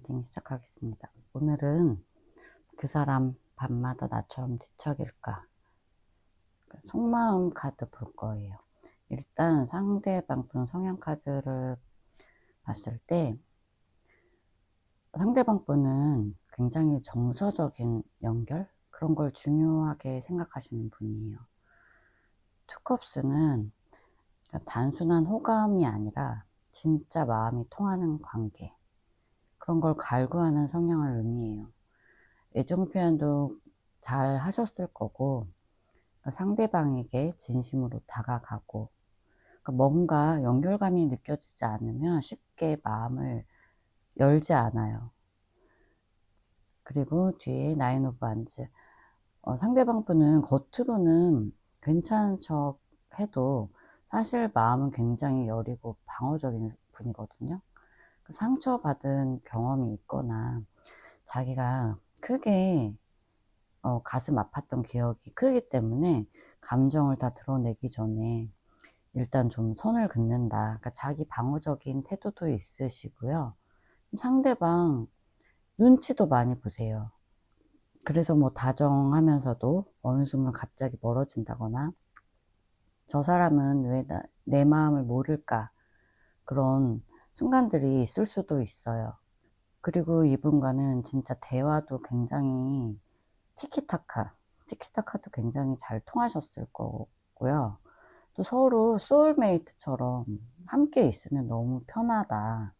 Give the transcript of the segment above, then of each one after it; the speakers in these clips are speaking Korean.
리딩 시작하겠습니다. 오늘은 그 사람 밤마다 나처럼 뒤척일까? 속마음 카드 볼 거예요. 일단 상대방 분 성향 카드를 봤을 때 상대방 분은 굉장히 정서적인 연결? 그런 걸 중요하게 생각하시는 분이에요. 투컵스는 단순한 호감이 아니라 진짜 마음이 통하는 관계, 그런 걸 갈구하는 성향을 의미해요. 애정 표현도 잘 하셨을 거고, 상대방에게 진심으로 다가가고, 뭔가 연결감이 느껴지지 않으면 쉽게 마음을 열지 않아요. 그리고 뒤에 나인 오브 완즈, 상대방 분은 겉으로는 괜찮은 척 해도 사실 마음은 굉장히 여리고 방어적인 분이거든요. 상처받은 경험이 있거나 자기가 크게 가슴 아팠던 기억이 크기 때문에 감정을 다 드러내기 전에 일단 좀 선을 긋는다. 그러니까 자기 방어적인 태도도 있으시고요. 상대방 눈치도 많이 보세요. 그래서 뭐 다정하면서도 어느 순간 갑자기 멀어진다거나, 저 사람은 왜 내 마음을 모를까, 그런 순간들이 있을 수도 있어요. 그리고 이분과는 진짜 대화도 굉장히 티키타카도 굉장히 잘 통하셨을 거고요. 또 서로 소울메이트처럼 함께 있으면 너무 편하다,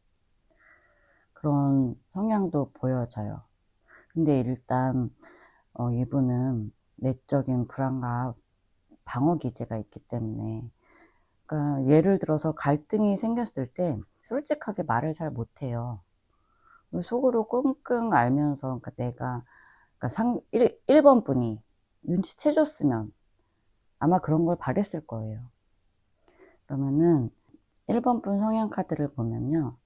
그런 성향도 보여져요. 근데 일단 이분은 내적인 불안과 방어 기제가 있기 때문에, 그러니까 예를 들어서 갈등이 생겼을 때 솔직하게 말을 잘 못해요. 속으로 끙끙 앓면서, 그러니까 내가, 그러니까 1번 분이 눈치채줬으면 아마 그런 걸 바랬을 거예요. 그러면은 1번 분 성향 카드를 보면요,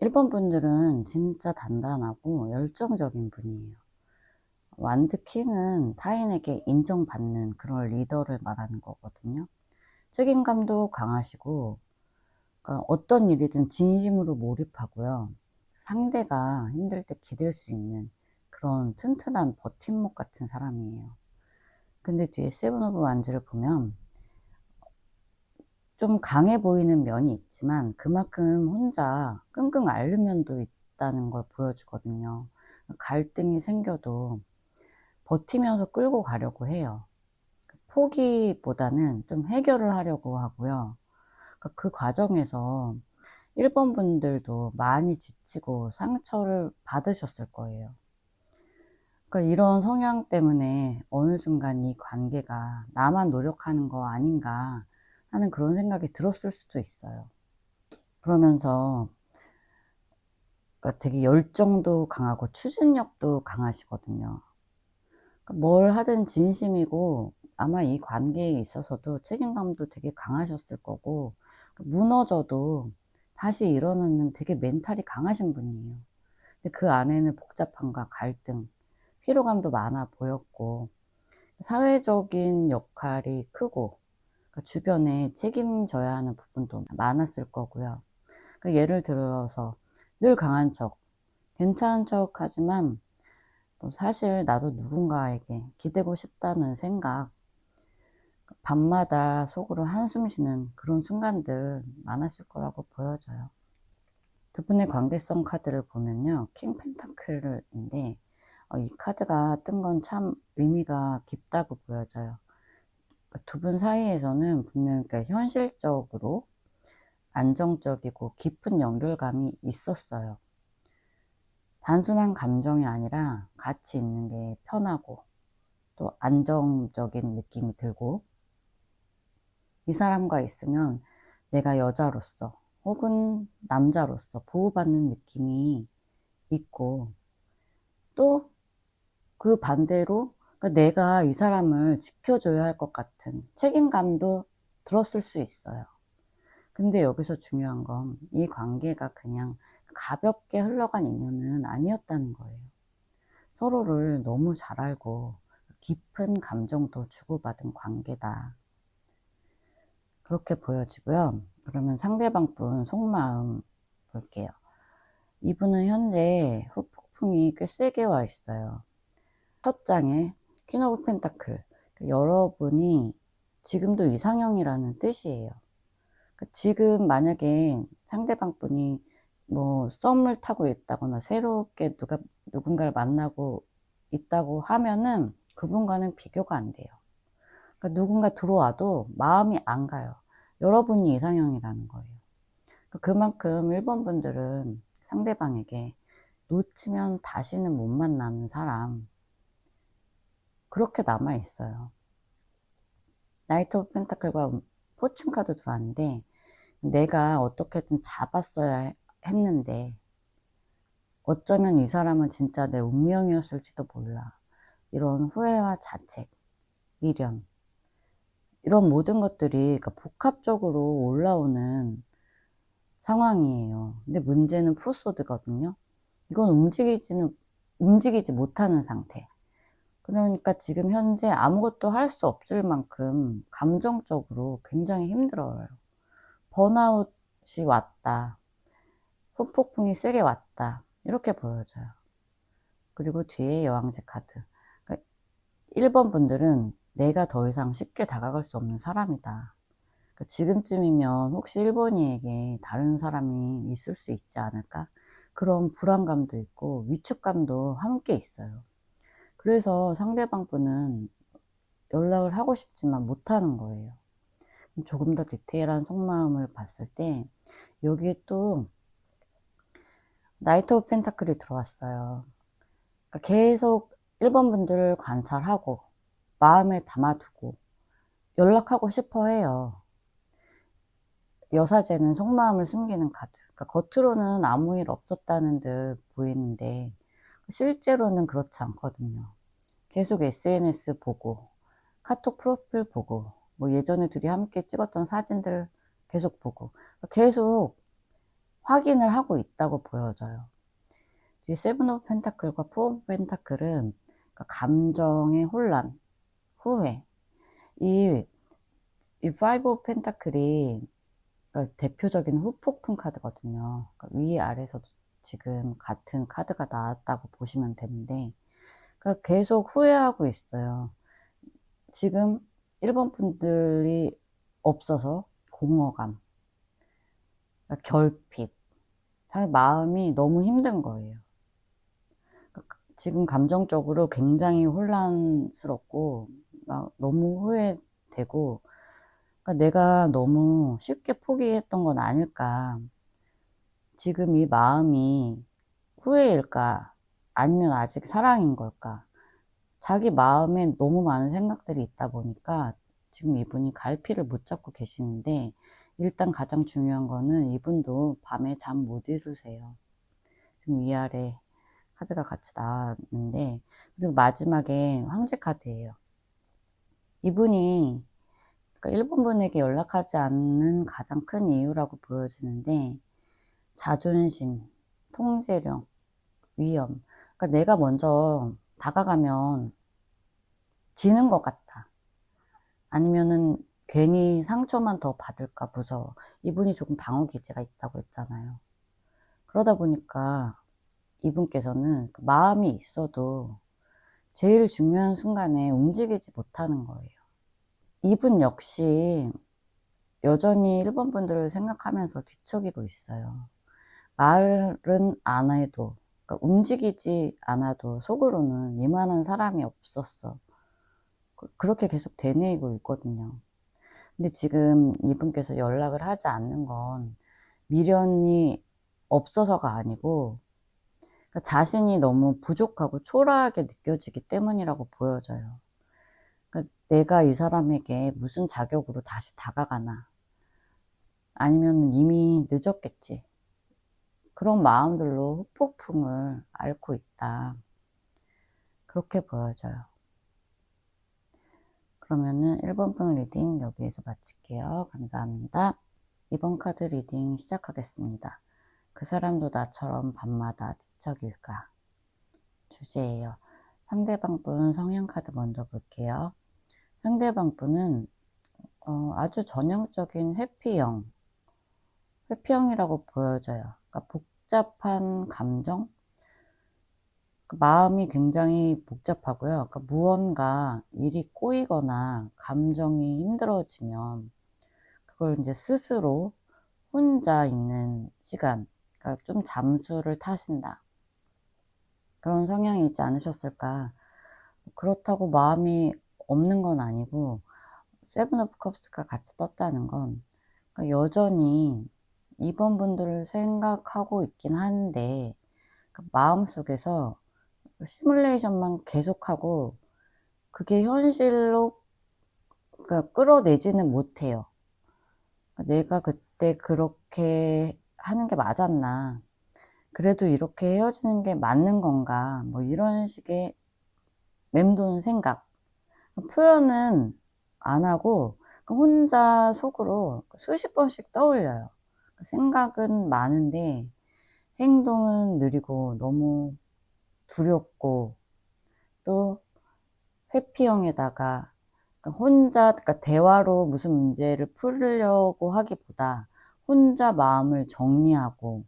1번 분들은 진짜 단단하고 열정적인 분이에요. 완드 킹은 타인에게 인정받는 그런 리더를 말하는 거거든요. 책임감도 강하시고, 그러니까 어떤 일이든 진심으로 몰입하고요. 상대가 힘들 때 기댈 수 있는 그런 튼튼한 버팀목 같은 사람이에요. 근데 뒤에 세븐 오브 완즈를 보면 좀 강해 보이는 면이 있지만 그만큼 혼자 끙끙 앓는 면도 있다는 걸 보여주거든요. 갈등이 생겨도 버티면서 끌고 가려고 해요. 포기보다는 좀 해결을 하려고 하고요. 그 과정에서 1번 분들도 많이 지치고 상처를 받으셨을 거예요. 그러니까 이런 성향 때문에 어느 순간 이 관계가 나만 노력하는 거 아닌가 하는 그런 생각이 들었을 수도 있어요. 그러면서 그러니까 되게 열정도 강하고 추진력도 강하시거든요. 그러니까 뭘 하든 진심이고, 아마 이 관계에 있어서도 책임감도 되게 강하셨을 거고, 무너져도 다시 일어나는 되게 멘탈이 강하신 분이에요. 근데 그 안에는 복잡함과 갈등, 피로감도 많아 보였고, 사회적인 역할이 크고, 그러니까 주변에 책임져야 하는 부분도 많았을 거고요. 그러니까 예를 들어서 늘 강한 척, 괜찮은 척 하지만 사실 나도 누군가에게 기대고 싶다는 생각, 밤마다 속으로 한숨 쉬는 그런 순간들 많았을 거라고 보여져요. 두 분의 관계성 카드를 보면요, 킹 펜타클인데 이 카드가 뜬 건 참 의미가 깊다고 보여져요. 두 분 사이에서는 분명히 현실적으로 안정적이고 깊은 연결감이 있었어요. 단순한 감정이 아니라 같이 있는 게 편하고 또 안정적인 느낌이 들고, 이 사람과 있으면 내가 여자로서 혹은 남자로서 보호받는 느낌이 있고, 또 그 반대로 내가 이 사람을 지켜줘야 할 것 같은 책임감도 들었을 수 있어요. 근데 여기서 중요한 건 이 관계가 그냥 가볍게 흘러간 인연은 아니었다는 거예요. 서로를 너무 잘 알고 깊은 감정도 주고받은 관계다, 그렇게 보여지고요. 그러면 상대방 분 속마음 볼게요. 이분은 현재 후폭풍이 꽤 세게 와 있어요. 첫 장에 퀸 오브 펜타클. 여러분이 지금도 이상형이라는 뜻이에요. 지금 만약에 상대방 분이 뭐 썸을 타고 있다거나 새롭게 누군가를 만나고 있다고 하면은 그분과는 비교가 안 돼요. 그러니까 누군가 들어와도 마음이 안 가요. 여러분이 이상형이라는 거예요. 그만큼 1번 분들은 상대방에게 놓치면 다시는 못 만나는 사람, 그렇게 남아 있어요. 나이트 오브 펜타클과 포춘 카드 들어왔는데, 내가 어떻게든 잡았어야 했는데 어쩌면 이 사람은 진짜 내 운명이었을지도 몰라. 이런 후회와 자책, 미련, 이런 모든 것들이 그러니까 복합적으로 올라오는 상황이에요. 근데 문제는 풀소드거든요. 이건 움직이지 못하는 상태. 그러니까 지금 현재 아무것도 할 수 없을 만큼 감정적으로 굉장히 힘들어요. 번아웃이 왔다. 후폭풍이 세게 왔다. 이렇게 보여져요. 그리고 뒤에 여왕제 카드. 그러니까 1번 분들은 내가 더 이상 쉽게 다가갈 수 없는 사람이다. 그러니까 지금쯤이면 혹시 1번이에게 다른 사람이 있을 수 있지 않을까? 그런 불안감도 있고 위축감도 함께 있어요. 그래서 상대방 분은 연락을 하고 싶지만 못하는 거예요. 조금 더 디테일한 속마음을 봤을 때 여기에 또 나이트 오브 펜타클이 들어왔어요. 그러니까 계속 1번 분들을 관찰하고 마음에 담아두고 연락하고 싶어 해요. 여사제는 속마음을 숨기는 카드. 그러니까 겉으로는 아무 일 없었다는 듯 보이는데 실제로는 그렇지 않거든요. 계속 SNS 보고 카톡 프로필 보고 뭐 예전에 둘이 함께 찍었던 사진들 계속 보고 계속 확인을 하고 있다고 보여져요. 뒤에 세븐 오브 펜타클과 포 오브 펜타클은 감정의 혼란, 후회. 이 파이브 오브 펜타클이 대표적인 후폭풍 카드거든요. 위아래서도 지금 같은 카드가 나왔다고 보시면 되는데 계속 후회하고 있어요. 지금 1번 분들이 없어서 공허감, 결핍, 마음이 너무 힘든 거예요. 지금 감정적으로 굉장히 혼란스럽고 막 너무 후회되고 내가 너무 쉽게 포기했던 건 아닐까. 지금 이 마음이 후회일까? 아니면 아직 사랑인 걸까? 자기 마음에 너무 많은 생각들이 있다 보니까 지금 이분이 갈피를 못 잡고 계시는데 일단 가장 중요한 거는 이분도 밤에 잠 못 이루세요. 지금 위아래 카드가 같이 나왔는데 그리고 마지막에 황제 카드예요. 이분이 그러니까 1번 분에게 연락하지 않는 가장 큰 이유라고 보여지는데 자존심, 통제력, 위험. 그러니까 내가 먼저 다가가면 지는 것 같아. 아니면은 괜히 상처만 더 받을까 무서워. 이분이 조금 방어 기제가 있다고 했잖아요. 그러다 보니까 이분께서는 마음이 있어도 제일 중요한 순간에 움직이지 못하는 거예요. 이분 역시 여전히 1번 분들을 생각하면서 뒤척이고 있어요. 말은 안 해도, 그러니까 움직이지 않아도 속으로는 이만한 사람이 없었어. 그렇게 계속 되뇌이고 있거든요. 근데 지금 이분께서 연락을 하지 않는 건 미련이 없어서가 아니고 그러니까 자신이 너무 부족하고 초라하게 느껴지기 때문이라고 보여져요. 그러니까 내가 이 사람에게 무슨 자격으로 다시 다가가나 아니면 이미 늦었겠지. 그런 마음들로 후폭풍을 앓고 있다. 그렇게 보여져요. 그러면은 1번 분 리딩 여기에서 마칠게요. 감사합니다. 2번 카드 리딩 시작하겠습니다. 그 사람도 나처럼 밤마다 뒤척일까? 주제예요. 상대방 분 성향 카드 먼저 볼게요. 상대방 분은 아주 전형적인 회피형이라고 보여져요. 그러니까 복잡한 감정? 마음이 굉장히 복잡하고요. 그러니까 무언가 일이 꼬이거나 감정이 힘들어지면 그걸 이제 스스로 혼자 있는 시간, 그러니까 좀 잠수를 타신다. 그런 성향이 있지 않으셨을까. 그렇다고 마음이 없는 건 아니고, 세븐 오브 컵스가 같이 떴다는 건 그러니까 여전히 2번 분들을 생각하고 있긴 한데 마음속에서 시뮬레이션만 계속하고 그게 현실로 그러니까 끌어내지는 못해요. 내가 그때 그렇게 하는 게 맞았나, 그래도 이렇게 헤어지는 게 맞는 건가, 뭐 이런 식의 맴도는 생각, 표현은 안 하고 혼자 속으로 수십 번씩 떠올려요. 생각은 많은데 행동은 느리고 너무 두렵고, 또 회피형에다가 혼자, 그러니까 대화로 무슨 문제를 풀려고 하기보다 혼자 마음을 정리하고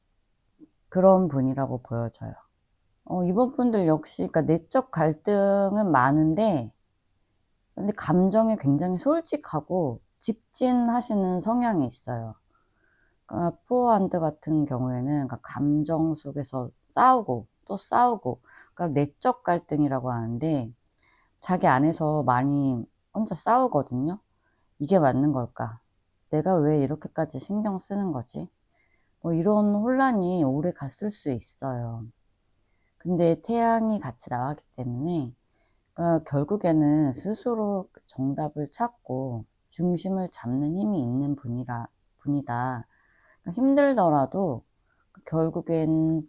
그런 분이라고 보여져요. 이번 분들 역시 그러니까 내적 갈등은 많은데 근데 감정에 굉장히 솔직하고 직진하시는 성향이 있어요. 그러니까 포어핸드 같은 경우에는 그러니까 감정 속에서 싸우고 또 싸우고, 그러니까 내적 갈등이라고 하는데 자기 안에서 많이 혼자 싸우거든요. 이게 맞는 걸까? 내가 왜 이렇게까지 신경 쓰는 거지? 뭐 이런 혼란이 오래 갔을 수 있어요. 근데 태양이 같이 나왔기 때문에 그러니까 결국에는 스스로 정답을 찾고 중심을 잡는 힘이 있는 분이다. 그러니까 힘들더라도 결국엔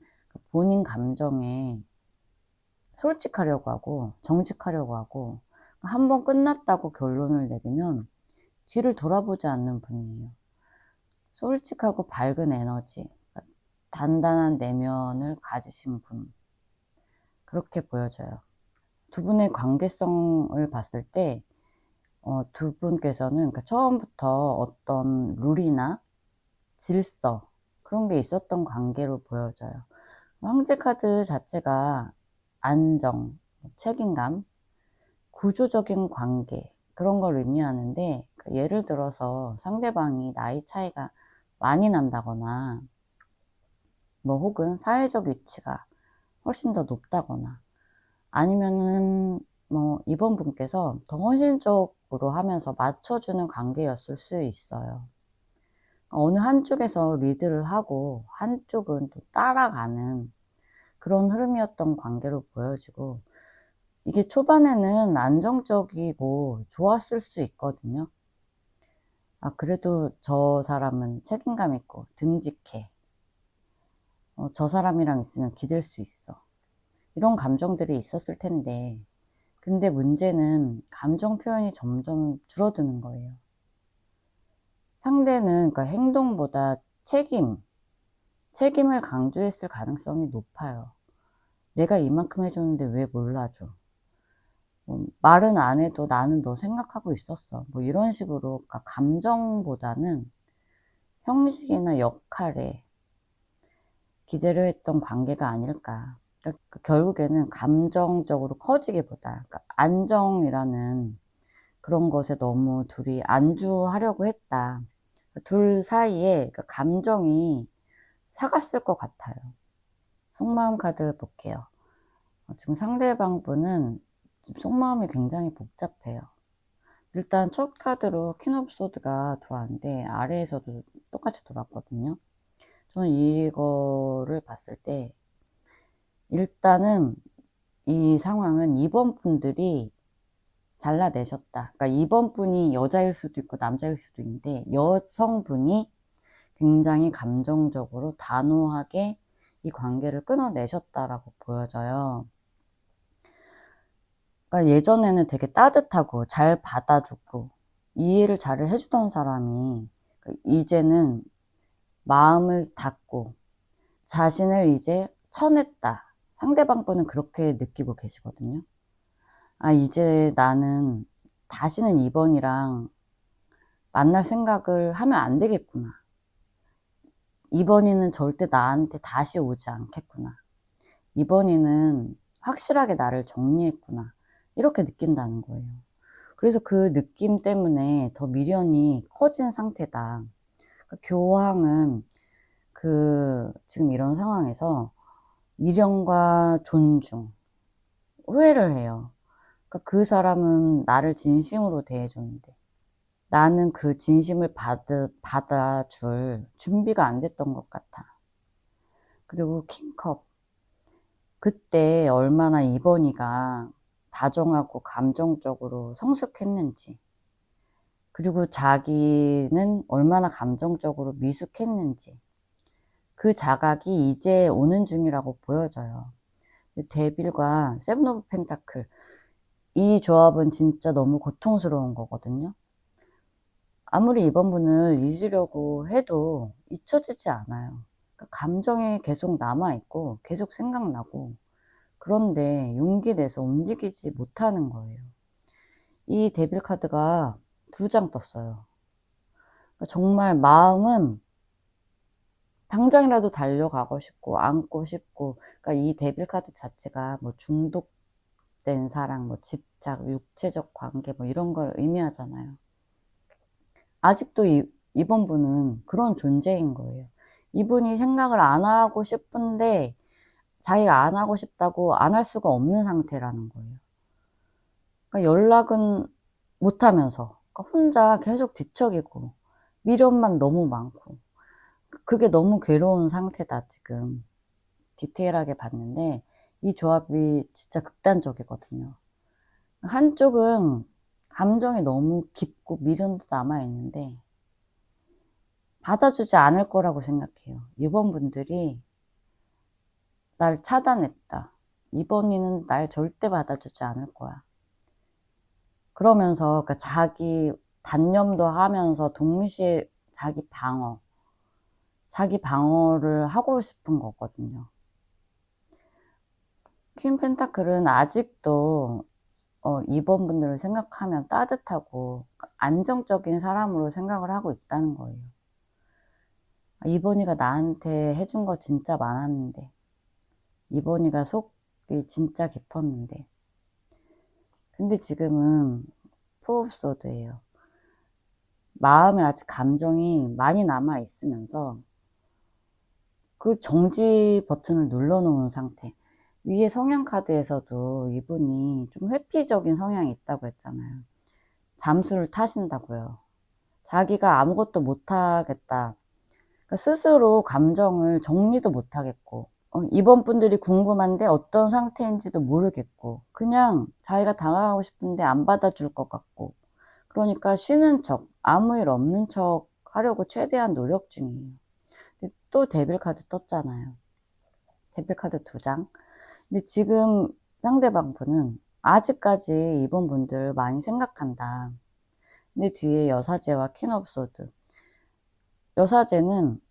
본인 감정에 솔직하려고 하고 정직하려고 하고 한번 끝났다고 결론을 내리면 뒤를 돌아보지 않는 분이에요. 솔직하고 밝은 에너지, 단단한 내면을 가지신 분, 그렇게 보여져요. 두 분의 관계성을 봤을 때 두 분께서는 그러니까 처음부터 어떤 룰이나 질서, 그런 게 있었던 관계로 보여져요. 황제 카드 자체가 안정, 책임감, 구조적인 관계, 그런 걸 의미하는데, 예를 들어서 상대방이 나이 차이가 많이 난다거나 뭐 혹은 사회적 위치가 훨씬 더 높다거나 아니면은 뭐 이번 분께서 더 헌신적으로 하면서 맞춰주는 관계였을 수 있어요. 어느 한쪽에서 리드를 하고 한쪽은 또 따라가는 그런 흐름이었던 관계로 보여지고, 이게 초반에는 안정적이고 좋았을 수 있거든요. 그래도 저 사람은 책임감 있고 듬직해. 저 사람이랑 있으면 기댈 수 있어. 이런 감정들이 있었을 텐데, 근데 문제는 감정 표현이 점점 줄어드는 거예요. 상대는 그러니까 행동보다 책임을 강조했을 가능성이 높아요. 내가 이만큼 해줬는데 왜 몰라줘? 말은 안 해도 나는 너 생각하고 있었어. 뭐 이런 식으로, 그러니까 감정보다는 형식이나 역할에 기대려 했던 관계가 아닐까. 그러니까 결국에는 감정적으로 커지기보다 그러니까 안정이라는 그런 것에 너무 둘이 안주하려고 했다. 둘 사이에 감정이 사갔을 것 같아요. 속마음 카드 볼게요. 지금 상대방 분은 속마음이 굉장히 복잡해요. 일단 첫 카드로 퀸 오브 소드가 들어왔는데 아래에서도 똑같이 돌았거든요. 저는 이거를 봤을 때 일단은 이 상황은 2번 분들이 잘라내셨다. 그러니까 2번 분이 여자일 수도 있고 남자일 수도 있는데 여성분이 굉장히 감정적으로 단호하게 이 관계를 끊어내셨다라고 보여져요. 그러니까 예전에는 되게 따뜻하고 잘 받아주고 이해를 잘 해주던 사람이 이제는 마음을 닫고 자신을 이제 쳐냈다. 상대방 분은 그렇게 느끼고 계시거든요. 이제 나는 다시는 2번이랑 만날 생각을 하면 안 되겠구나. 이번이는 절대 나한테 다시 오지 않겠구나. 이번이는 확실하게 나를 정리했구나. 이렇게 느낀다는 거예요. 그래서 그 느낌 때문에 더 미련이 커진 상태다. 그러니까 교황은 지금 이런 상황에서 미련과 존중, 후회를 해요. 그러니까 그 사람은 나를 진심으로 대해줬는데 나는 그 진심을 받아줄 준비가 안 됐던 것 같아. 그리고 킹컵, 그때 얼마나 이번이가 다정하고 감정적으로 성숙했는지, 그리고 자기는 얼마나 감정적으로 미숙했는지, 그 자각이 이제 오는 중이라고 보여져요. 데빌과 세븐 오브 펜타클, 이 조합은 진짜 너무 고통스러운 거거든요. 아무리 이번 분을 잊으려고 해도 잊혀지지 않아요. 그러니까 감정이 계속 남아있고 계속 생각나고, 그런데 용기 내서 움직이지 못하는 거예요. 이 데빌 카드가 2장 떴어요. 그러니까 정말 마음은 당장이라도 달려가고 싶고 안고 싶고, 그러니까 이 데빌 카드 자체가 뭐 중독된 사랑, 뭐 집착, 육체적 관계 뭐 이런 걸 의미하잖아요. 아직도 이번 분은 그런 존재인 거예요. 이분이 생각을 안 하고 싶은데 자기가 안 하고 싶다고 안 할 수가 없는 상태라는 거예요. 그러니까 연락은 못 하면서, 그러니까 혼자 계속 뒤척이고 미련만 너무 많고, 그게 너무 괴로운 상태다. 지금 디테일하게 봤는데 이 조합이 진짜 극단적이거든요. 한쪽은 감정이 너무 깊고 미련도 남아있는데 받아주지 않을 거라고 생각해요. 이번 분들이 날 차단했다. 이번이는 날 절대 받아주지 않을 거야. 그러면서 그러니까 자기 단념도 하면서 동시에 자기 방어를 하고 싶은 거거든요. 퀸 펜타클은 아직도 이번 분들을 생각하면 따뜻하고 안정적인 사람으로 생각을 하고 있다는 거예요. 이번이가 나한테 해준 거 진짜 많았는데, 이번이가 속이 진짜 깊었는데, 근데 지금은 포 오브 소드예요. 마음에 아직 감정이 많이 남아 있으면서 그 정지 버튼을 눌러놓은 상태. 위에 성향 카드에서도 이분이 좀 회피적인 성향이 있다고 했잖아요. 잠수를 타신다고요. 자기가 아무것도 못하겠다. 그러니까 스스로 감정을 정리도 못하겠고, 이번 분들이 궁금한데 어떤 상태인지도 모르겠고, 그냥 자기가 당하고 싶은데 안 받아줄 것 같고, 그러니까 쉬는 척, 아무 일 없는 척 하려고 최대한 노력 중이에요. 또 데빌 카드 떴잖아요. 데빌 카드 2장. 근데 지금 상대방 분은 아직까지 이번 분들 많이 생각한다. 근데 뒤에 여사제와 퀸 오브 소드. 여사제는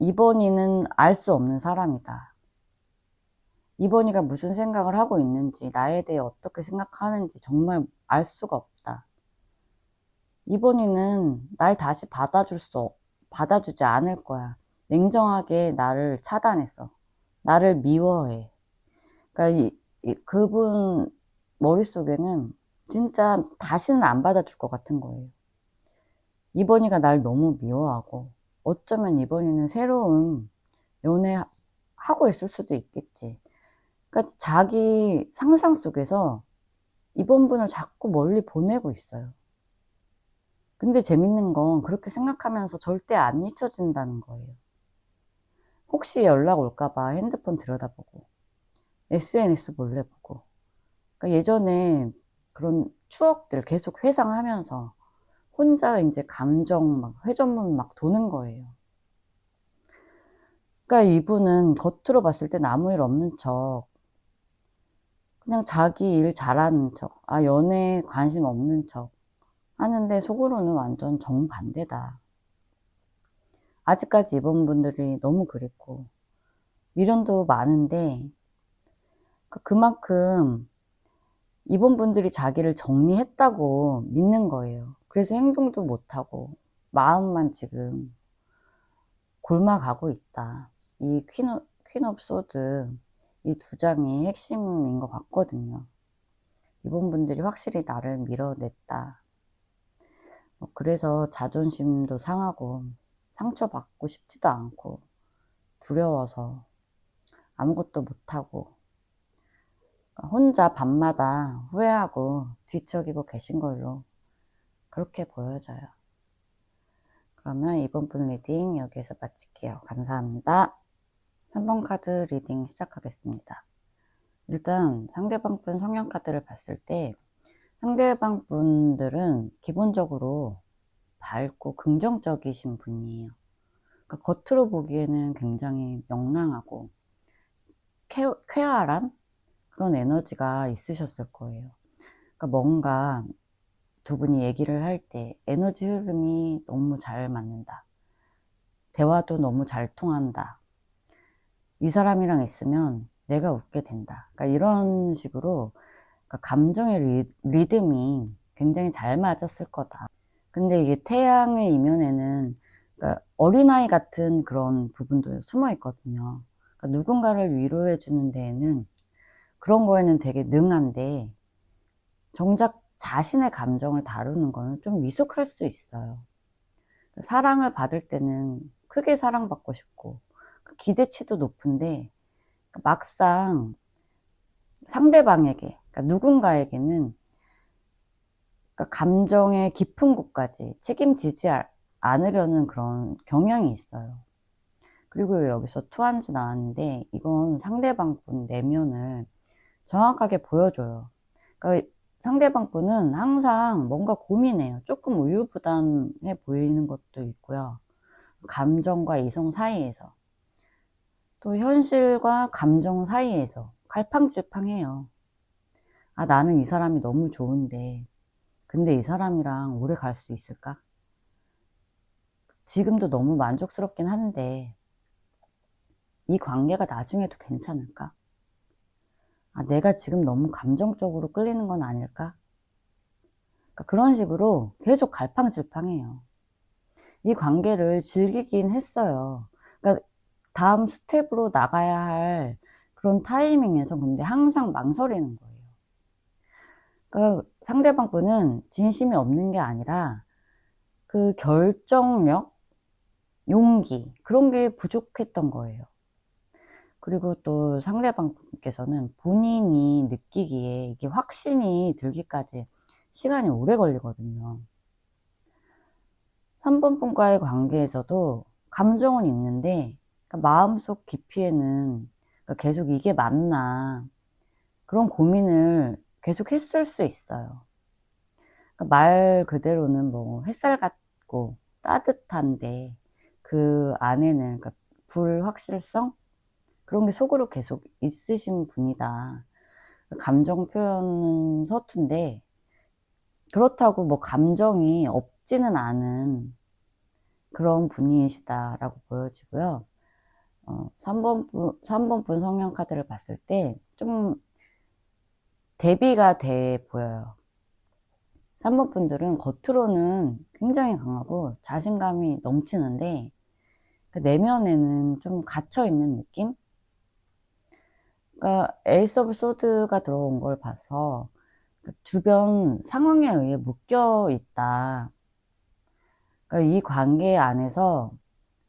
이번이는 알 수 없는 사람이다. 이번이가 무슨 생각을 하고 있는지, 나에 대해 어떻게 생각하는지 정말 알 수가 없다. 이번이는 날 다시 받아주지 않을 거야. 냉정하게 나를 차단해서. 나를 미워해. 그러니까 그분 머릿속에는 진짜 다시는 안 받아줄 것 같은 거예요. 이번이가 날 너무 미워하고, 어쩌면 이번이는 새로운 연애하고 있을 수도 있겠지. 그러니까 자기 상상 속에서 이번 분을 자꾸 멀리 보내고 있어요. 근데 재밌는 건 그렇게 생각하면서 절대 안 잊혀진다는 거예요. 혹시 연락 올까봐 핸드폰 들여다보고, SNS 몰래 보고, 그러니까 예전에 그런 추억들 계속 회상하면서 혼자 이제 감정 막 회전문 막 도는 거예요. 그러니까 이분은 겉으로 봤을 땐 아무 일 없는 척, 그냥 자기 일 잘하는 척, 연애에 관심 없는 척 하는데 속으로는 완전 정반대다. 아직까지 이번 분들이 너무 그립고 미련도 많은데, 그만큼 이번 분들이 자기를 정리했다고 믿는 거예요. 그래서 행동도 못하고 마음만 지금 골마가고 있다. 이 퀸 오브 소드 이 두 장이 핵심인 것 같거든요. 이번 분들이 확실히 나를 밀어냈다. 그래서 자존심도 상하고 상처받고 싶지도 않고 두려워서 아무것도 못하고 혼자 밤마다 후회하고 뒤척이고 계신 걸로 그렇게 보여져요. 그러면 이번 분 리딩 여기에서 마칠게요. 감사합니다. 3번 카드 리딩 시작하겠습니다. 일단 상대방 분 성향 카드를 봤을 때 상대방 분들은 기본적으로 밝고 긍정적이신 분이에요. 그러니까 겉으로 보기에는 굉장히 명랑하고 쾌활한 그런 에너지가 있으셨을 거예요. 그러니까 뭔가 두 분이 얘기를 할 때 에너지 흐름이 너무 잘 맞는다. 대화도 너무 잘 통한다. 이 사람이랑 있으면 내가 웃게 된다. 그러니까 이런 식으로 그러니까 감정의 리듬이 굉장히 잘 맞았을 거다. 근데 이게 태양의 이면에는 그러니까 어린아이 같은 그런 부분도 숨어 있거든요. 그러니까 누군가를 위로해 주는 데에는 그런 거에는 되게 능한데 정작 자신의 감정을 다루는 거는 좀 미숙할 수 있어요. 사랑을 받을 때는 크게 사랑받고 싶고 기대치도 높은데 막상 상대방에게 그러니까 누군가에게는 그러니까 감정의 깊은 곳까지 책임지지 않으려는 그런 경향이 있어요. 그리고 여기서 투한지 나왔는데 이건 상대방 분 내면을 정확하게 보여줘요. 그러니까 상대방 분은 항상 뭔가 고민해요. 조금 우유부단해 보이는 것도 있고요. 감정과 이성 사이에서 또 현실과 감정 사이에서 갈팡질팡해요. 아, 나는 이 사람이 너무 좋은데 근데 이 사람이랑 오래 갈 수 있을까? 지금도 너무 만족스럽긴 한데 이 관계가 나중에도 괜찮을까? 아, 내가 지금 너무 감정적으로 끌리는 건 아닐까? 그러니까 그런 식으로 계속 갈팡질팡해요. 이 관계를 즐기긴 했어요. 그러니까 다음 스텝으로 나가야 할 그런 타이밍에서 근데 항상 망설이는 거예요. 그러니까 상대방 분은 진심이 없는 게 아니라 그 결정력, 용기 그런 게 부족했던 거예요. 그리고 또 상대방 분께서는 본인이 느끼기에 이게 확신이 들기까지 시간이 오래 걸리거든요. 3번 분과의 관계에서도 감정은 있는데 그러니까 마음속 깊이에는 그러니까 계속 이게 맞나 그런 고민을 계속 했을 수 있어요. 그러니까 말 그대로는 뭐 햇살 같고 따뜻한데 그 안에는 그러니까 불확실성 그런 게 속으로 계속 있으신 분이다. 감정 표현은 서툰데 그렇다고 뭐 감정이 없지는 않은 그런 분이시다라고 보여지고요. 3번 분 성향 카드를 봤을 때 좀 대비가 돼 보여요. 3번 분들은 겉으로는 굉장히 강하고 자신감이 넘치는데 그 내면에는 좀 갇혀 있는 느낌? 그러니까 에이스 오브 소드가 들어온 걸 봐서 주변 상황에 의해 묶여 있다. 그러니까 이 관계 안에서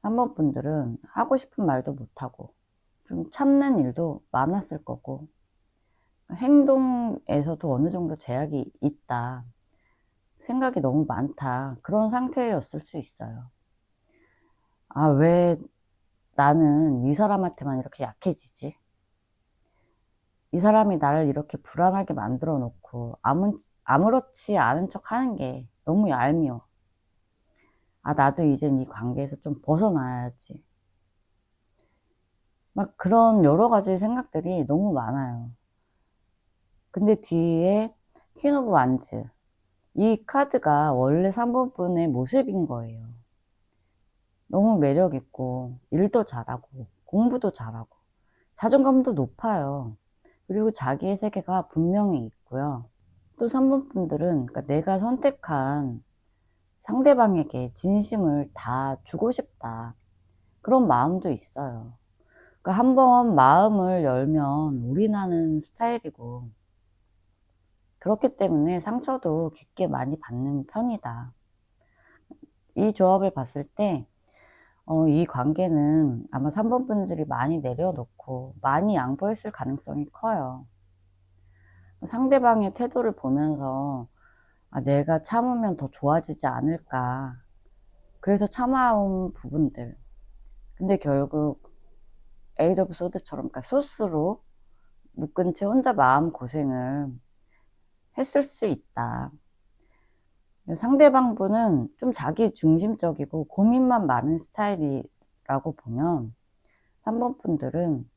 3번 분들은 하고 싶은 말도 못하고 좀 참는 일도 많았을 거고 행동에서도 어느 정도 제약이 있다. 생각이 너무 많다. 그런 상태였을 수 있어요. 아, 왜 나는 이 사람한테만 이렇게 약해지지? 이 사람이 나를 이렇게 불안하게 만들어 놓고 아무렇지 않은 척 하는 게 너무 얄미워. 아, 나도 이젠 이 관계에서 좀 벗어나야지. 막 그런 여러 가지 생각들이 너무 많아요. 근데 뒤에 퀸 오브 완즈. 이 카드가 원래 3번 분의 모습인 거예요. 너무 매력있고, 일도 잘하고, 공부도 잘하고, 자존감도 높아요. 그리고 자기의 세계가 분명히 있고요. 또 3번 분들은 그러니까 내가 선택한 상대방에게 진심을 다 주고 싶다. 그런 마음도 있어요. 그러니까 한번 마음을 열면 올인하는 스타일이고, 그렇기 때문에 상처도 깊게 많이 받는 편이다. 이 조합을 봤을 때 이 관계는 아마 3번 분들이 많이 내려놓고 많이 양보했을 가능성이 커요. 상대방의 태도를 보면서 내가 참으면 더 좋아지지 않을까. 그래서 참아온 부분들. 근데 결국 에이드 오브 소드처럼, 그러니까 소스로 묶은 채 혼자 마음 고생을 했을 수 있다. 상대방 분은 좀 자기 중심적이고 고민만 많은 스타일이라고 보면 3번 분들은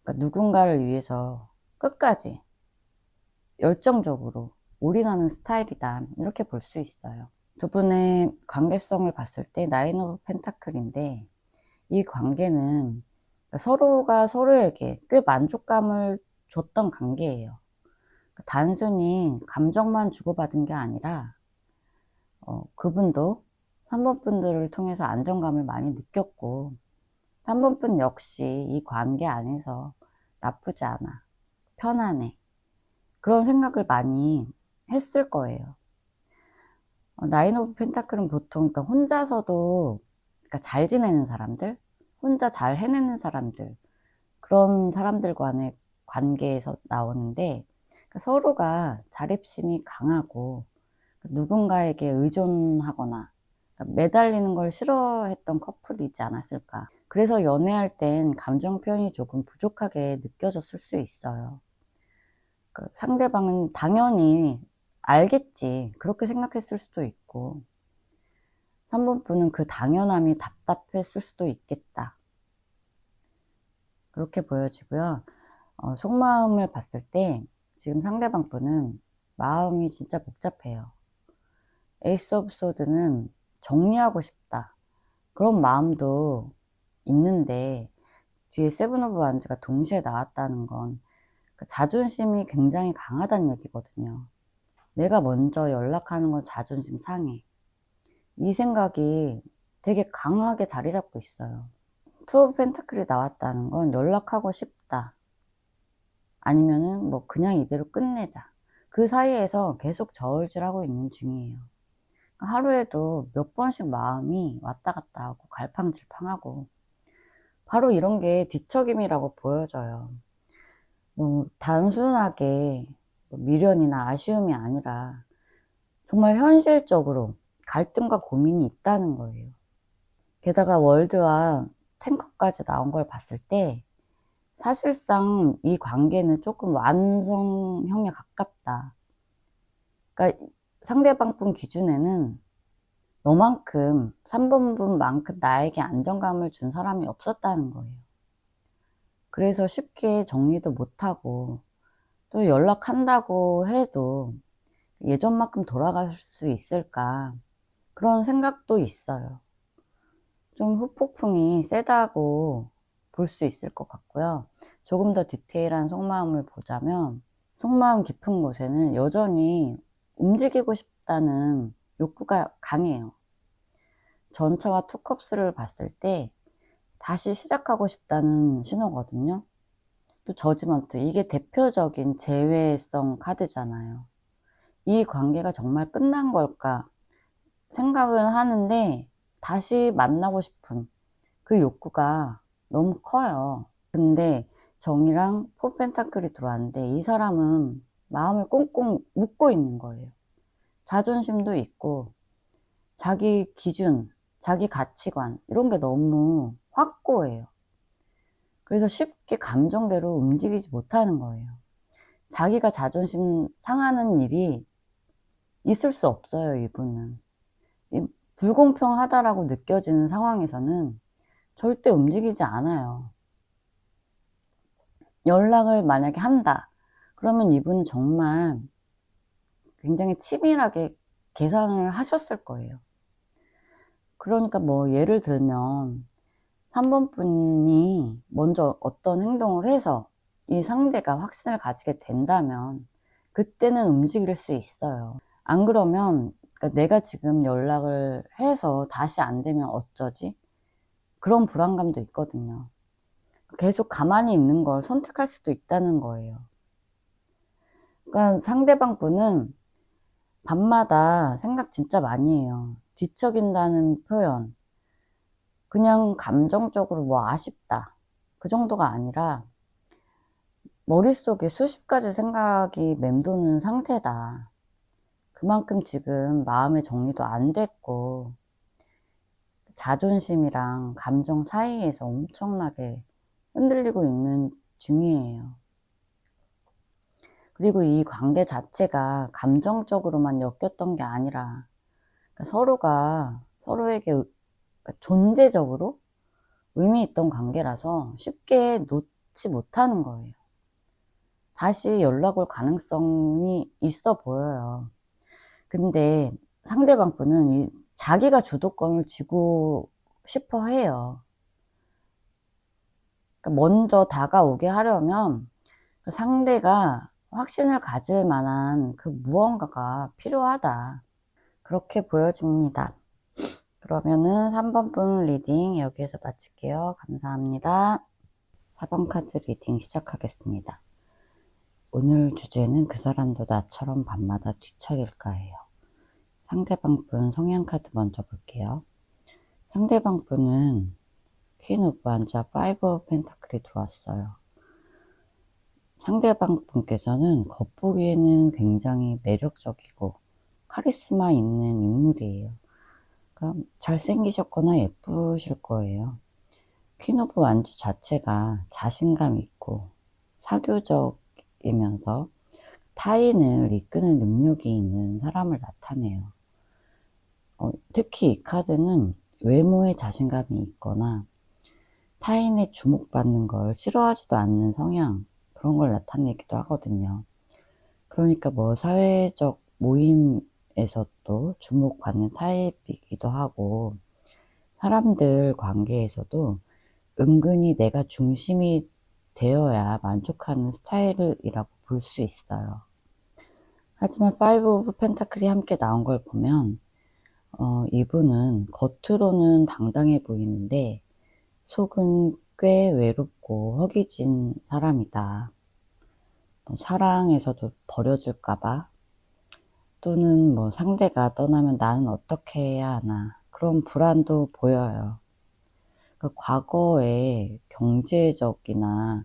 그러니까 누군가를 위해서 끝까지 열정적으로 올인하는 스타일이다. 이렇게 볼 수 있어요. 두 분의 관계성을 봤을 때 나인 오브 펜타클인데, 이 관계는 서로가 서로에게 꽤 만족감을 줬던 관계예요. 단순히 감정만 주고받은 게 아니라 그분도 3번 분들을 통해서 안정감을 많이 느꼈고, 3번 분 역시 이 관계 안에서 나쁘지 않아, 편안해, 그런 생각을 많이 했을 거예요. 나인 오브 펜타클은 보통 그러니까 혼자서도 그러니까 잘 지내는 사람들, 혼자 잘 해내는 사람들, 그런 사람들 간의 관계에서 나오는데, 그러니까 서로가 자립심이 강하고 누군가에게 의존하거나 그러니까 매달리는 걸 싫어했던 커플이지 않았을까. 그래서 연애할 땐 감정 표현이 조금 부족하게 느껴졌을 수 있어요. 상대방은 당연히 알겠지, 그렇게 생각했을 수도 있고, 3번 분은 그 당연함이 답답했을 수도 있겠다, 그렇게 보여지고요. 속마음을 봤을 때 지금 상대방 분은 마음이 진짜 복잡해요. 에이스 오브 소드는 정리하고 싶다, 그런 마음도 있는데, 뒤에 세븐 오브 완즈가 동시에 나왔다는 건 자존심이 굉장히 강하다는 얘기거든요. 내가 먼저 연락하는 건 자존심 상해, 이 생각이 되게 강하게 자리 잡고 있어요. 투 오브 펜타클이 나왔다는 건 연락하고 싶다, 아니면은 뭐 그냥 이대로 끝내자, 그 사이에서 계속 저울질하고 있는 중이에요. 하루에도 몇 번씩 마음이 왔다 갔다 하고 갈팡질팡하고, 바로 이런 게 뒤척임이라고 보여져요. 뭐 단순하게 미련이나 아쉬움이 아니라 정말 현실적으로 갈등과 고민이 있다는 거예요. 게다가 월드와 탱커까지 나온 걸 봤을 때 사실상 이 관계는 조금 완성형에 가깝다. 그러니까 상대방 분 기준에는 너만큼, 3번 분만큼 나에게 안정감을 준 사람이 없었다는 거예요. 그래서 쉽게 정리도 못하고, 또 연락한다고 해도 예전만큼 돌아갈 수 있을까, 그런 생각도 있어요. 좀 후폭풍이 세다고 볼 수 있을 것 같고요. 조금 더 디테일한 속마음을 보자면, 속마음 깊은 곳에는 여전히 움직이고 싶다는 욕구가 강해요. 전처와 투컵스를 봤을 때 다시 시작하고 싶다는 신호거든요. 또 저지먼트, 이게 대표적인 재회성 카드잖아요. 이 관계가 정말 끝난 걸까 생각을 하는데, 다시 만나고 싶은 그 욕구가 너무 커요. 근데 정이랑 포 펜타클이 들어왔는데, 이 사람은 마음을 꽁꽁 묶고 있는 거예요. 자존심도 있고 자기 기준, 자기 가치관, 이런 게 너무 확고해요. 그래서 쉽게 감정대로 움직이지 못하는 거예요. 자기가 자존심 상하는 일이 있을 수 없어요, 이분은. 불공평하다라고 느껴지는 상황에서는 절대 움직이지 않아요. 연락을 만약에 한다, 그러면 이분은 정말 굉장히 치밀하게 계산을 하셨을 거예요. 그러니까 뭐 예를 들면 3번 분이 먼저 어떤 행동을 해서 이 상대가 확신을 가지게 된다면 그때는 움직일 수 있어요. 안 그러면, 그러니까 내가 지금 연락을 해서 다시 안 되면 어쩌지? 그런 불안감도 있거든요. 계속 가만히 있는 걸 선택할 수도 있다는 거예요. 그러니까 상대방 분은 밤마다 생각 진짜 많이 해요. 뒤척인다는 표현, 그냥 감정적으로 뭐 아쉽다 그 정도가 아니라 머릿속에 수십 가지 생각이 맴도는 상태다. 그만큼 지금 마음의 정리도 안 됐고 자존심이랑 감정 사이에서 엄청나게 흔들리고 있는 중이에요. 그리고 이 관계 자체가 감정적으로만 엮였던 게 아니라 그러니까 서로가 서로에게 그러니까 존재적으로 의미 있던 관계라서 쉽게 놓지 못하는 거예요. 다시 연락 올 가능성이 있어 보여요. 근데 상대방 분은 자기가 주도권을 쥐고 싶어 해요. 그러니까 먼저 다가오게 하려면 그 상대가 확신을 가질 만한 그 무언가가 필요하다. 그렇게 보여집니다. 그러면은 3번 분 리딩 여기에서 마칠게요. 감사합니다. 4번 카드 리딩 시작하겠습니다. 오늘 주제는 그 사람도 나처럼 밤마다 뒤척일까예요. 상대방 분 성향 카드 먼저 볼게요. 상대방 분은 퀸 오브 완자 5 오브 펜타클이 들어왔어요. 상대방 분께서는 겉보기에는 굉장히 매력적이고 카리스마 있는 인물이에요. 그러니까 잘생기셨거나 예쁘실 거예요. 퀸 오브 완즈 자체가 자신감 있고 사교적이면서 타인을 이끄는 능력이 있는 사람을 나타내요. 특히 이 카드는 외모에 자신감이 있거나 타인의 주목받는 걸 싫어하지도 않는 성향, 그런 걸 나타내기도 하거든요. 그러니까 뭐 사회적 모임에서도 주목받는 타입이기도 하고 사람들 관계에서도 은근히 내가 중심이 되어야 만족하는 스타일이라고 볼 수 있어요. 하지만 5 오브 펜타클이 함께 나온 걸 보면 이분은 겉으로는 당당해 보이는데 속은 꽤 외롭고 허기진 사람이다. 사랑에서도 버려질까봐 또는 뭐 상대가 떠나면 나는 어떻게 해야 하나 그런 불안도 보여요. 과거에 경제적이나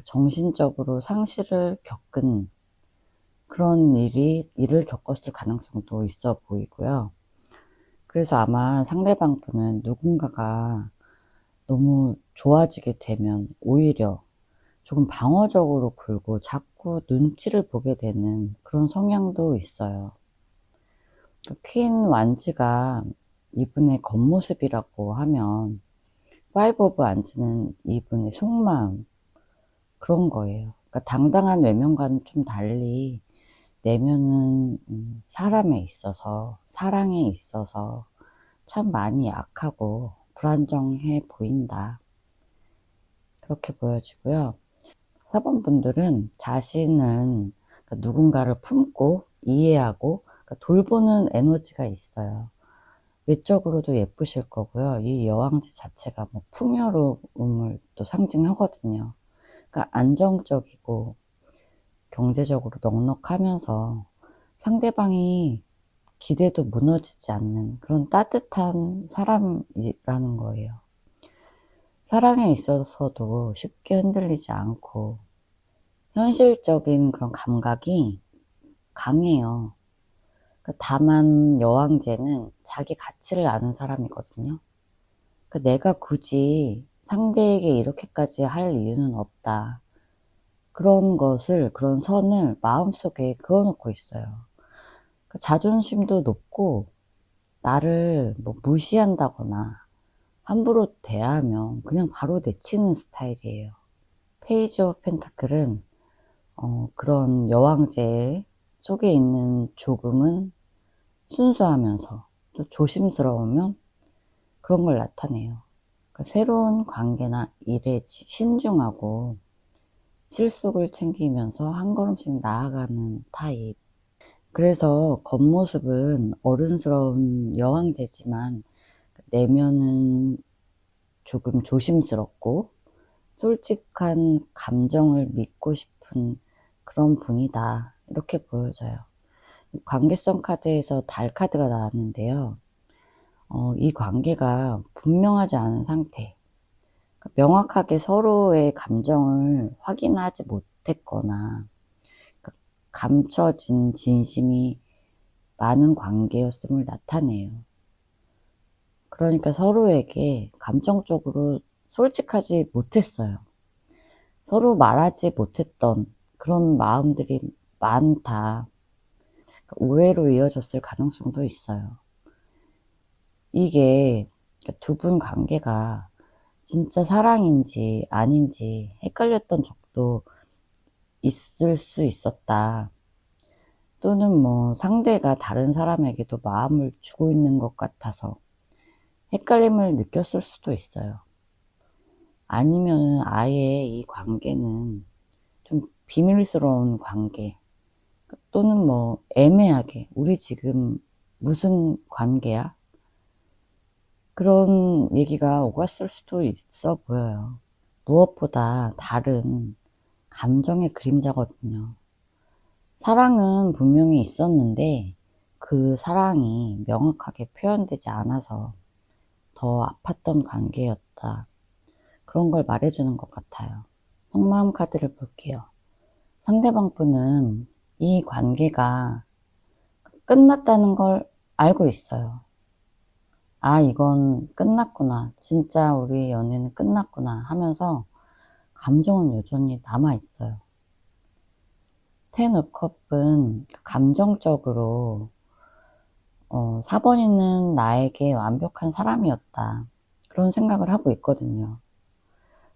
정신적으로 상실을 겪은 그런 일을 겪었을 가능성도 있어 보이고요. 그래서 아마 상대방 분은 누군가가 너무 좋아지게 되면 오히려 조금 방어적으로 굴고 자꾸 눈치를 보게 되는 그런 성향도 있어요. 퀸 완즈가 이분의 겉모습이라고 하면 5 오브 완즈는 이분의 속마음 그런 거예요. 그러니까 당당한 외면과는 좀 달리 내면은 사람에 있어서 사랑에 있어서 참 많이 약하고 불안정해 보인다. 그렇게 보여지고요. 4번 분들은 자신은 누군가를 품고 이해하고 돌보는 에너지가 있어요. 외적으로도 예쁘실 거고요. 이 여왕제 자체가 뭐 풍요로움을 또 상징하거든요. 그러니까 안정적이고 경제적으로 넉넉하면서 상대방이 기대도 무너지지 않는 그런 따뜻한 사람이라는 거예요. 사랑에 있어서도 쉽게 흔들리지 않고 현실적인 그런 감각이 강해요. 다만 여왕제는 자기 가치를 아는 사람이거든요. 내가 굳이 상대에게 이렇게까지 할 이유는 없다. 그런 것을, 그런 선을 마음속에 그어놓고 있어요. 자존심도 높고 나를 뭐 무시한다거나 함부로 대하면 그냥 바로 내치는 스타일이에요. 페이지 오브 펜타클은 그런 여왕제 속에 있는 조금은 순수하면서 또 조심스러우면 그런 걸 나타내요. 새로운 관계나 일에 신중하고 실속을 챙기면서 한 걸음씩 나아가는 타입. 그래서 겉모습은 어른스러운 여왕제지만 내면은 조금 조심스럽고 솔직한 감정을 믿고 싶은 그런 분이다, 이렇게 보여져요. 관계성 카드에서 달 카드가 나왔는데요. 이 관계가 분명하지 않은 상태, 그러니까 명확하게 서로의 감정을 확인하지 못했거나, 그러니까 감춰진 진심이 많은 관계였음을 나타내요. 그러니까 서로에게 감정적으로 솔직하지 못했어요. 서로 말하지 못했던 그런 마음들이 많다. 오해로 이어졌을 가능성도 있어요. 이게 두 분 관계가 진짜 사랑인지 아닌지 헷갈렸던 적도 있을 수 있었다. 또는 뭐 상대가 다른 사람에게도 마음을 주고 있는 것 같아서 헷갈림을 느꼈을 수도 있어요. 아니면 아예 이 관계는 좀 비밀스러운 관계, 또는 뭐 애매하게 우리 지금 무슨 관계야? 그런 얘기가 오갔을 수도 있어 보여요. 무엇보다 다른 감정의 그림자거든요. 사랑은 분명히 있었는데 그 사랑이 명확하게 표현되지 않아서 더 아팠던 관계였다, 그런 걸 말해주는 것 같아요. 속마음 카드를 볼게요. 상대방 분은 이 관계가 끝났다는 걸 알고 있어요. 아, 이건 끝났구나, 진짜 우리 연애는 끝났구나 하면서 감정은 여전히 남아있어요. 텐 오브 컵은 감정적으로 4번이는 나에게 완벽한 사람이었다, 그런 생각을 하고 있거든요.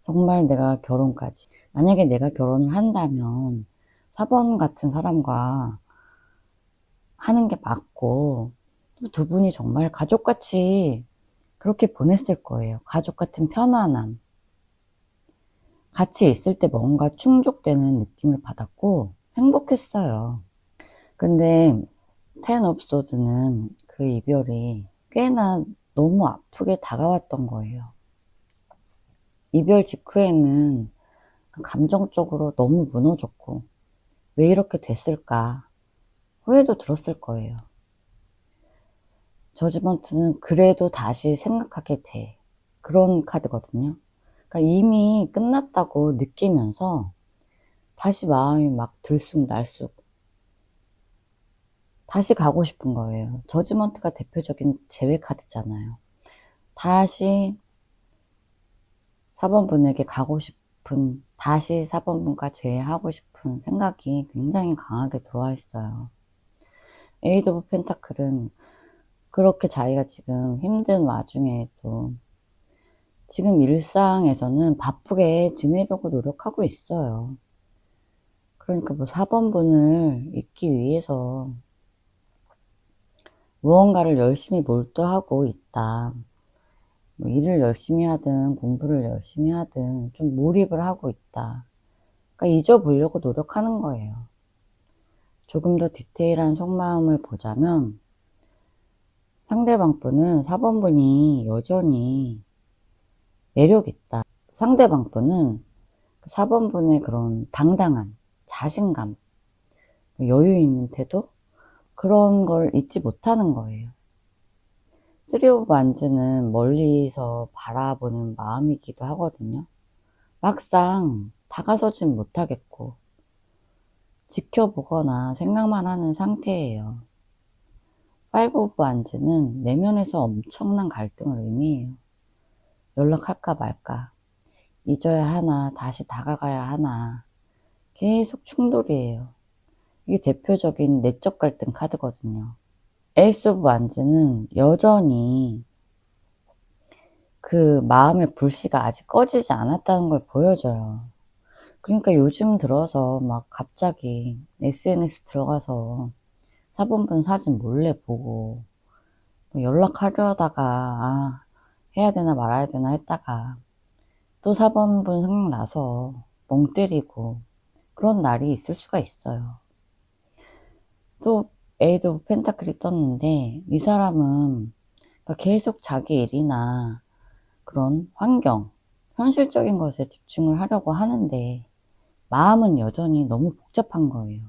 정말 내가 결혼까지, 만약에 내가 결혼을 한다면 4번 같은 사람과 하는 게 맞고, 두 분이 정말 가족같이 그렇게 보냈을 거예요. 가족 같은 편안함, 같이 있을 때 뭔가 충족되는 느낌을 받았고 행복했어요. 근데 텐 오브 소드는 그 이별이 꽤나 너무 아프게 다가왔던 거예요. 이별 직후에는 감정적으로 너무 무너졌고 왜 이렇게 됐을까 후회도 들었을 거예요. 저지먼트는 그래도 다시 생각하게 돼, 그런 카드거든요. 그러니까 이미 끝났다고 느끼면서 다시 마음이 막 들쑥날쑥 다시 가고 싶은 거예요. 저지먼트가 대표적인 재회 카드잖아요. 다시 4번 분에게 가고 싶은, 다시 4번 분과 재회하고 싶은 생각이 굉장히 강하게 들어와 있어요. 에이드 오브 펜타클은 그렇게 자기가 지금 힘든 와중에도 지금 일상에서는 바쁘게 지내려고 노력하고 있어요. 그러니까 뭐 4번 분을 잊기 위해서 무언가를 열심히 몰두하고 있다, 뭐 일을 열심히 하든 공부를 열심히 하든 좀 몰입을 하고 있다, 그러니까 잊어보려고 노력하는 거예요. 조금 더 디테일한 속마음을 보자면 상대방 분은 4번 분이 여전히 매력있다. 상대방 분은 4번 분의 그런 당당한 자신감, 여유 있는 태도, 그런 걸 잊지 못하는 거예요. 3 오브 완즈는 멀리서 바라보는 마음이기도 하거든요. 막상 다가서진 못하겠고 지켜보거나 생각만 하는 상태예요. 5 오브 완즈는 내면에서 엄청난 갈등을 의미해요. 연락할까 말까, 잊어야 하나 다시 다가가야 하나, 계속 충돌이에요. 이게 대표적인 내적 갈등 카드거든요. 에이스 오브 완즈는 여전히 그 마음의 불씨가 아직 꺼지지 않았다는 걸 보여줘요. 그러니까 요즘 들어서 막 갑자기 SNS 들어가서 4번 분 사진 몰래 보고 뭐 연락하려다가 해야 되나 말아야 되나 했다가 또 4번 분 생각나서 멍 때리고 그런 날이 있을 수가 있어요. 또 에이드 오브 펜타클이 떴는데 이 사람은 계속 자기 일이나 그런 환경, 현실적인 것에 집중을 하려고 하는데 마음은 여전히 너무 복잡한 거예요.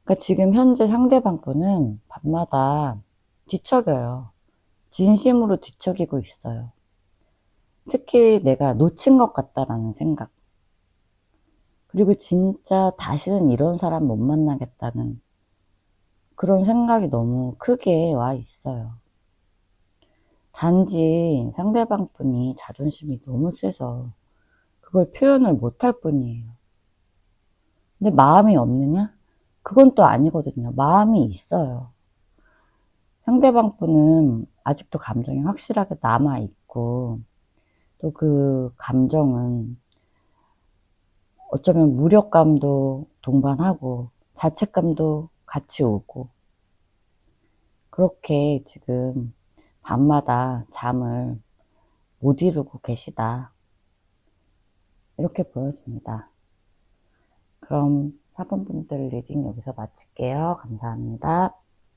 그러니까 지금 현재 상대방 분은 밤마다 뒤척여요. 진심으로 뒤척이고 있어요. 특히 내가 놓친 것 같다라는 생각. 그리고 진짜 다시는 이런 사람 못 만나겠다는 그런 생각이 너무 크게 와 있어요. 단지 상대방 분이 자존심이 너무 세서 그걸 표현을 못할 뿐이에요. 근데 마음이 없느냐? 그건 또 아니거든요. 마음이 있어요. 상대방 분은 아직도 감정이 확실하게 남아있고, 또 그 감정은 어쩌면 무력감도 동반하고, 자책감도 같이 오고, 그렇게 지금 밤마다 잠을 못 이루고 계시다. 이렇게 보여집니다. 그럼 4번 분들 리딩 여기서 마칠게요. 감사합니다.